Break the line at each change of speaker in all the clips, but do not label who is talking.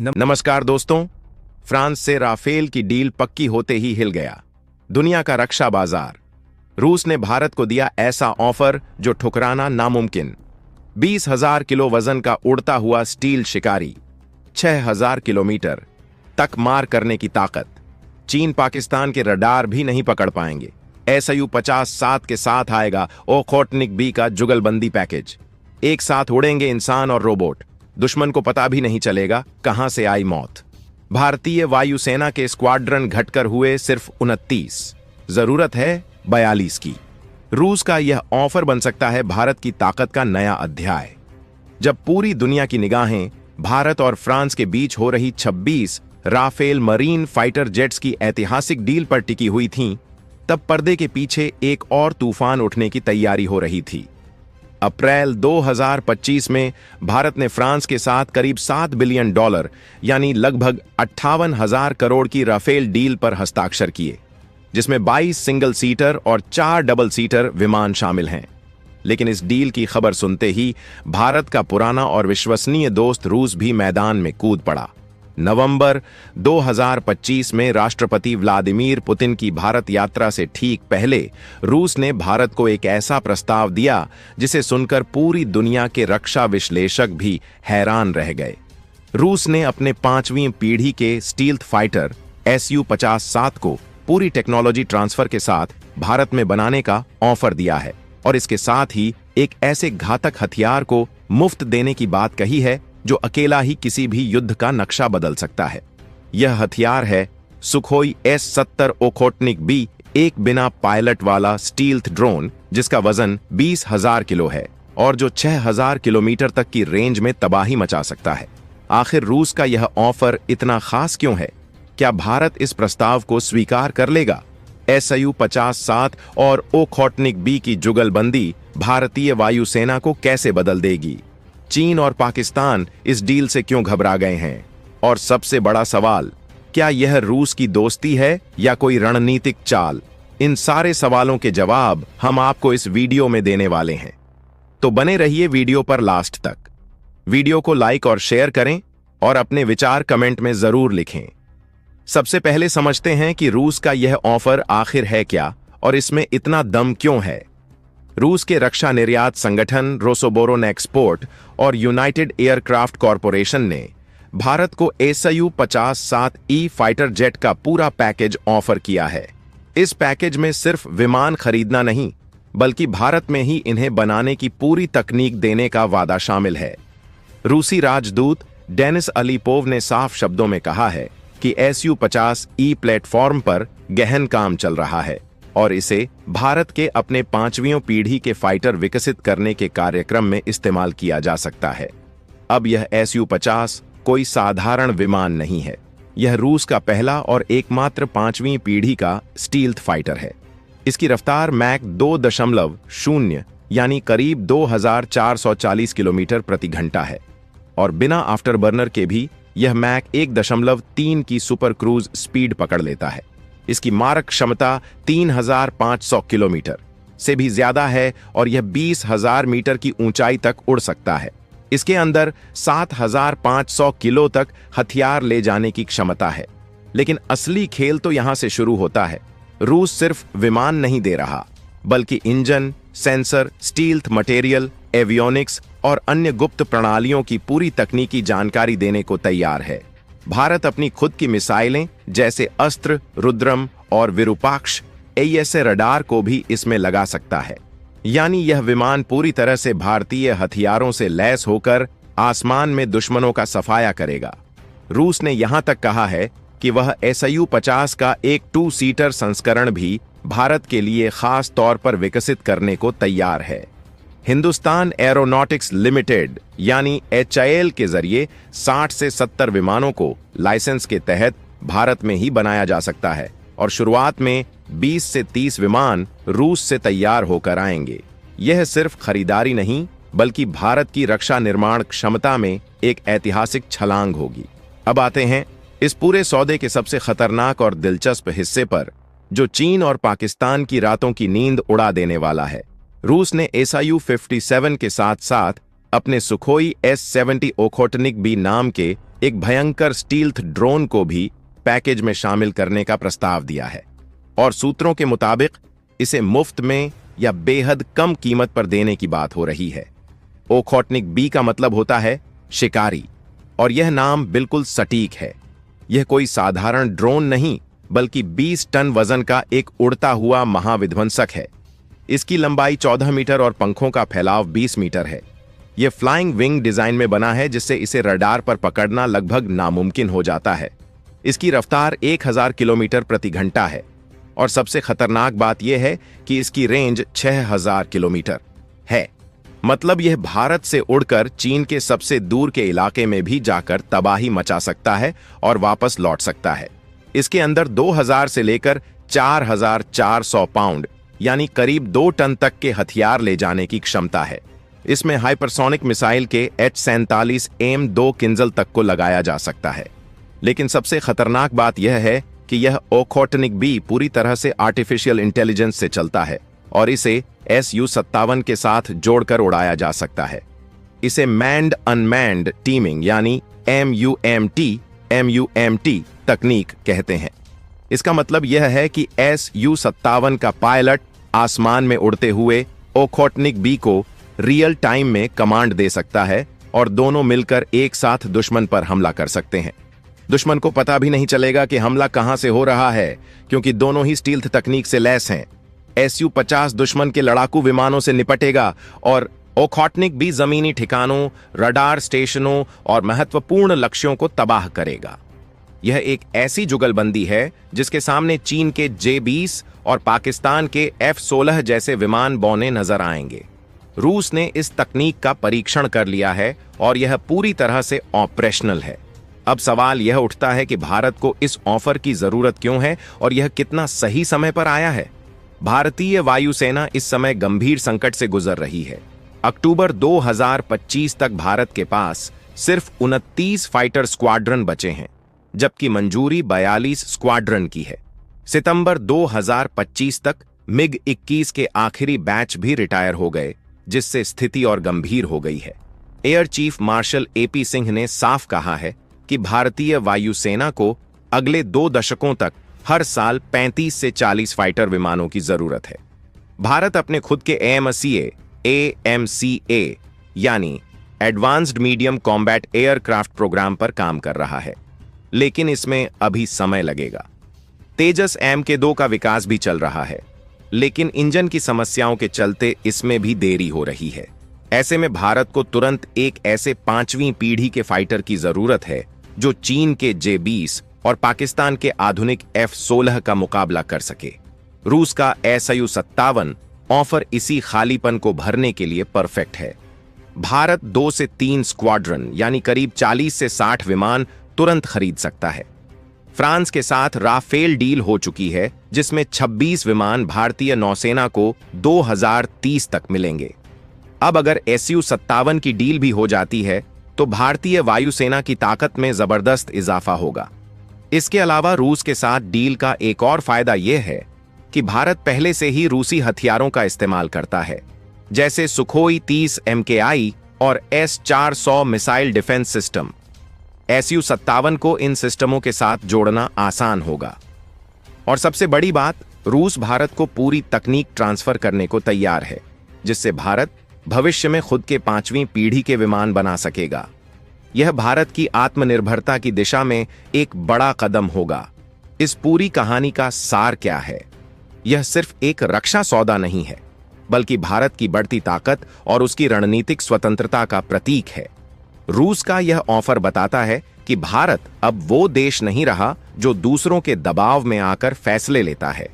नमस्कार दोस्तों। फ्रांस से राफेल की डील पक्की होते ही हिल गया दुनिया का रक्षा बाजार। रूस ने भारत को दिया ऐसा ऑफर जो ठुकराना नामुमकिन। 20,000 किलो वजन का उड़ता हुआ स्टील शिकारी, 6,000 किलोमीटर तक मार करने की ताकत। चीन पाकिस्तान के रडार भी नहीं पकड़ पाएंगे। SU-50 के साथ आएगा ओखोटनिक बी का जुगलबंदी पैकेज। एक साथ उड़ेंगे इंसान और रोबोट। दुश्मन को पता भी नहीं चलेगा कहां से आई मौत। भारतीय वायुसेना के स्क्वाड्रन घटकर हुए सिर्फ 29, जरूरत है 42 की। रूस का यह ऑफर बन सकता है भारत की ताकत का नया अध्याय। जब पूरी दुनिया की निगाहें भारत और फ्रांस के बीच हो रही 26 राफेल मरीन फाइटर जेट्स की ऐतिहासिक डील पर टिकी हुई थीं, तब पर्दे के पीछे एक और तूफान उठने की तैयारी हो रही थी। अप्रैल 2025 में भारत ने फ्रांस के साथ करीब $7 बिलियन यानी लगभग 58,000 करोड़ की राफेल डील पर हस्ताक्षर किए, जिसमें 22 सिंगल सीटर और 4 डबल सीटर विमान शामिल हैं। लेकिन इस डील की खबर सुनते ही भारत का पुराना और विश्वसनीय दोस्त रूस भी मैदान में कूद पड़ा। नवंबर 2025 में राष्ट्रपति व्लादिमीर पुतिन की भारत यात्रा से ठीक पहले रूस ने भारत को एक ऐसा प्रस्ताव दिया जिसे सुनकर पूरी दुनिया के रक्षा विश्लेषक भी हैरान रह गए। रूस ने अपने 5वीं पीढ़ी के स्टील्थ फाइटर SU-50 को पूरी टेक्नोलॉजी ट्रांसफर के साथ भारत में बनाने का ऑफर दिया है और इसके साथ ही एक ऐसे घातक हथियार को मुफ्त देने की बात कही है जो अकेला ही किसी भी युद्ध का नक्शा बदल सकता है। यह हथियार है सुखोई S-70 ओखोटनिक बी, एक बिना पायलट वाला स्टील्थ ड्रोन जिसका वजन 20,000 किलो है और जो 6,000 किलोमीटर तक की रेंज में तबाही मचा सकता है। आखिर रूस का यह ऑफर इतना खास क्यों है? क्या भारत इस प्रस्ताव को स्वीकार कर लेगा? SU-50 और ओखोटनिक बी की जुगलबंदी भारतीय वायुसेना को कैसे बदल देगी? चीन और पाकिस्तान इस डील से क्यों घबरा गए हैं? और सबसे बड़ा सवाल, क्या यह रूस की दोस्ती है या कोई रणनीतिक चाल? इन सारे सवालों के जवाब हम आपको इस वीडियो में देने वाले हैं, तो बने रहिए वीडियो पर लास्ट तक। वीडियो को लाइक और शेयर करें और अपने विचार कमेंट में जरूर लिखें। सबसे पहले समझते हैं कि रूस का यह ऑफर आखिर है क्या और इसमें इतना दम क्यों है। रूस के रक्षा निर्यात संगठन रोसोबोरोनेक्सपोर्ट और यूनाइटेड एयरक्राफ्ट कॉरपोरेशन ने भारत को SU-50 फाइटर जेट का पूरा पैकेज ऑफर किया है। इस पैकेज में सिर्फ विमान खरीदना नहीं, बल्कि भारत में ही इन्हें बनाने की पूरी तकनीक देने का वादा शामिल है। रूसी राजदूत डेनिस अलीपोव ने साफ शब्दों में कहा है कि SU-50 प्लेटफॉर्म पर गहन काम चल रहा है और इसे भारत के अपने 5वीं पीढ़ी के फाइटर विकसित करने के कार्यक्रम में इस्तेमाल किया जा सकता है। अब यह SU-50 कोई साधारण विमान नहीं है। यह रूस का पहला और एकमात्र 5वीं पीढ़ी का स्टील्थ फाइटर है। इसकी रफ्तार मैक 2.0 यानी करीब 2,440 किलोमीटर प्रति घंटा है और बिना आफ्टरबर्नर के भी यह मैक 1.3 की सुपर क्रूज स्पीड पकड़ लेता है। इसकी मारक क्षमता 3,500 किलोमीटर से भी ज्यादा है और यह 20,000 मीटर की ऊंचाई तक उड़ सकता है। इसके अंदर 7,500 किलो तक हथियार ले जाने की क्षमता है। लेकिन असली खेल तो यहां से शुरू होता है। रूस सिर्फ विमान नहीं दे रहा, बल्कि engine, sensor, stealth material, avionics और अन्य गुप्त प्रणालियों की पूरी तकनीकी जानकारी देने को तैयार है। भारत अपनी खुद की मिसाइलें जैसे अस्त्र, रुद्रम और विरूपाक्ष AESA रडार को भी इसमें लगा सकता है। यानी यह विमान पूरी तरह से भारतीय हथियारों से लैस होकर आसमान में दुश्मनों का सफाया करेगा। रूस ने यहां तक कहा है कि वह SU-50 का एक 2 सीटर संस्करण भी भारत के लिए खास तौर पर विकसित करने को तैयार है। हिंदुस्तान एरोनॉटिक्स लिमिटेड यानी HAL के जरिए 60 से 70 विमानों को लाइसेंस के तहत भारत में ही बनाया जा सकता है और शुरुआत में 20 से 30 विमान रूस से तैयार होकर आएंगे। यह सिर्फ खरीदारी नहीं, बल्कि भारत की रक्षा निर्माण क्षमता में एक ऐतिहासिक छलांग होगी। अब आते हैं इस पूरे सौदे के सबसे खतरनाक और दिलचस्प हिस्से पर, जो चीन और पाकिस्तान की रातों की नींद उड़ा देने वाला है। रूस ने SU-57 के साथ साथ अपने सुखोई S-70 ओखोटनिक बी नाम के एक भयंकर स्टील्थ ड्रोन को भी पैकेज में शामिल करने का प्रस्ताव दिया है और सूत्रों के मुताबिक इसे मुफ्त में या बेहद कम कीमत पर देने की बात हो रही है। ओखोटनिक बी का मतलब होता है शिकारी, और यह नाम बिल्कुल सटीक है। यह कोई साधारण ड्रोन नहीं बल्कि 20 टन वजन का एक उड़ता हुआ महाविध्वंसक है। इसकी लंबाई 14 मीटर और पंखों का फैलाव 20 मीटर है। यह फ्लाइंग विंग डिजाइन में बना है जिससे इसे रडार पर पकड़ना लगभग नामुमकिन हो जाता है। इसकी रफ्तार 1000 किलोमीटर प्रति घंटा है और सबसे खतरनाक बात यह है कि इसकी रेंज 6000 किलोमीटर है। मतलब यह भारत से उड़कर चीन के सबसे दूर के इलाके में भी जाकर तबाही मचा सकता है और वापस लौट सकता है। इसके अंदर 2000 से लेकर 4400 पाउंड यानी करीब 2 टन तक के हथियार ले जाने की क्षमता है। इसमें हाइपरसोनिक मिसाइल के H-47 M2 किंजल तक को लगाया जा सकता है। लेकिन सबसे खतरनाक बात यह है कि यह ओखोटनिक बी पूरी तरह से आर्टिफिशियल इंटेलिजेंस से चलता है और इसे Su-57 के साथ जोड़कर उड़ाया जा सकता है। इसे मैन्ड अनमैन्ड टीमिंग यानी MUMT तकनीक कहते हैं। इसका मतलब यह है कि Su-57 का पायलट आसमान में उड़ते हुए ओखोटनिक बी को रियल टाइम में कमांड दे सकता है और दोनों मिलकर एक साथ दुश्मन पर हमला कर सकते हैं। दुश्मन को पता भी नहीं चलेगा कि हमला कहां से हो रहा है, क्योंकि दोनों ही स्टील्थ तकनीक से लैस हैं। Su-50 दुश्मन के लड़ाकू विमानों से निपटेगा और ओखोटनिक बी जमीनी ठिकानों, रडार स्टेशनों और महत्वपूर्ण लक्ष्यों को तबाह करेगा। यह एक ऐसी जुगलबंदी है जिसके सामने चीन के J-20 और पाकिस्तान के F-16 जैसे विमान बौने नजर आएंगे। रूस ने इस तकनीक का परीक्षण कर लिया है और यह पूरी तरह से ऑपरेशनल है। अब सवाल यह उठता है कि भारत को इस ऑफर की जरूरत क्यों है और यह कितना सही समय पर आया है। भारतीय वायुसेना इस समय गंभीर संकट से गुजर रही है। अक्टूबर 2025 तक भारत के पास सिर्फ 29 फाइटर स्क्वाड्रन बचे हैं, जबकि मंजूरी 42 स्क्वाड्रन की है। सितंबर 2025 तक MiG-21 के आखिरी बैच भी रिटायर हो गए, जिससे स्थिति और गंभीर हो गई है। Air chief marshal AP Singh ने साफ कहा है कि भारतीय वायुसेना को अगले 2 दशकों तक हर साल 35 से 40 फाइटर विमानों की जरूरत है। भारत अपने खुद के AMCA यानी advanced medium combat aircraft program पर काम कर रहा है, लेकिन इसमें अभी समय लगेगा। तेजस MK2 का विकास भी चल रहा है, लेकिन इंजन की समस्याओं के चलते इसमें भी देरी हो रही है। ऐसे में भारत को तुरंत एक ऐसे 5वीं पीढ़ी के फाइटर की जरूरत है जो चीन के J-20 और पाकिस्तान के आधुनिक F-16 का मुकाबला कर सके। रूस का Su-57 ऑफर इसी खालीपन को भरने के लिए परफेक्ट है। भारत 2 से 3 स्क्वाड्रन यानी करीब 40 से 60 विमान तुरंत खरीद सकता है। फ्रांस के साथ राफेल डील हो चुकी है, जिसमें 26 विमान भारतीय नौसेना को 2030 तक मिलेंगे। अब अगर Su-57 की डील भी हो जाती है तो भारतीय वायुसेना की ताकत में जबरदस्त इजाफा होगा। इसके अलावा रूस के साथ डील का एक और फायदा यह है कि भारत पहले से ही रूसी हथियारों का इस्तेमाल करता है, जैसे सुखोई 30 MKI और S-400 missile defence system. Su-57 को इन सिस्टमों के साथ जोड़ना आसान होगा। और सबसे बड़ी बात, रूस भारत को पूरी तकनीक ट्रांसफर करने को तैयार है, जिससे भारत भविष्य में खुद के 5वीं पीढ़ी के विमान बना सकेगा। यह भारत की आत्मनिर्भरता की दिशा में एक बड़ा कदम होगा। इस पूरी कहानी का सार क्या है? यह सिर्फ एक रक्षा सौदा नहीं है, बल्कि भारत की बढ़ती ताकत और उसकी रणनीतिक स्वतंत्रता का प्रतीक है। रूस का यह ऑफर बताता है कि भारत अब वो देश नहीं रहा जो दूसरों के दबाव में आकर फैसले लेता है।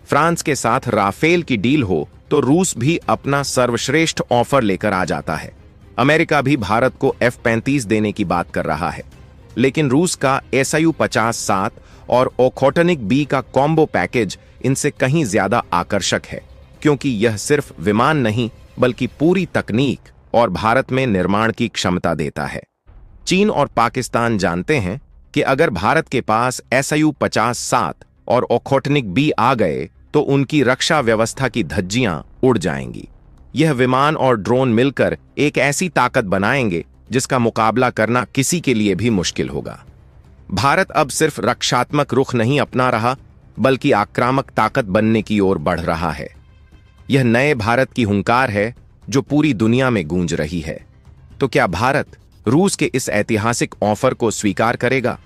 फ्रांस के साथ राफेल की डील हो तो रूस भी अपना सर्वश्रेष्ठ ऑफर लेकर आ जाता है। अमेरिका भी भारत को F-35 देने की बात कर रहा है, लेकिन रूस का Su-50 और ओखोटनिक बी का कॉम्बो पैकेज इनसे कहीं ज्यादा आकर्षक है, क्योंकि यह सिर्फ विमान नहीं बल्कि पूरी तकनीक और भारत में निर्माण की क्षमता देता है। चीन और पाकिस्तान जानते हैं कि अगर भारत के पास Su-50 और ओखोटनिक बी आ गए तो उनकी रक्षा व्यवस्था की धज्जियां उड़ जाएंगी। यह विमान और ड्रोन मिलकर एक ऐसी ताकत बनाएंगे जिसका मुकाबला करना किसी के लिए भी मुश्किल होगा। भारत अब सिर्फ रक्षात्मक रुख नहीं अपना रहा, बल्कि आक्रामक ताकत बनने की ओर बढ़ रहा है। यह नए भारत की हुंकार है जो पूरी दुनिया में गूंज रही है। तो क्या भारत रूस के इस ऐतिहासिक ऑफर को स्वीकार करेगा?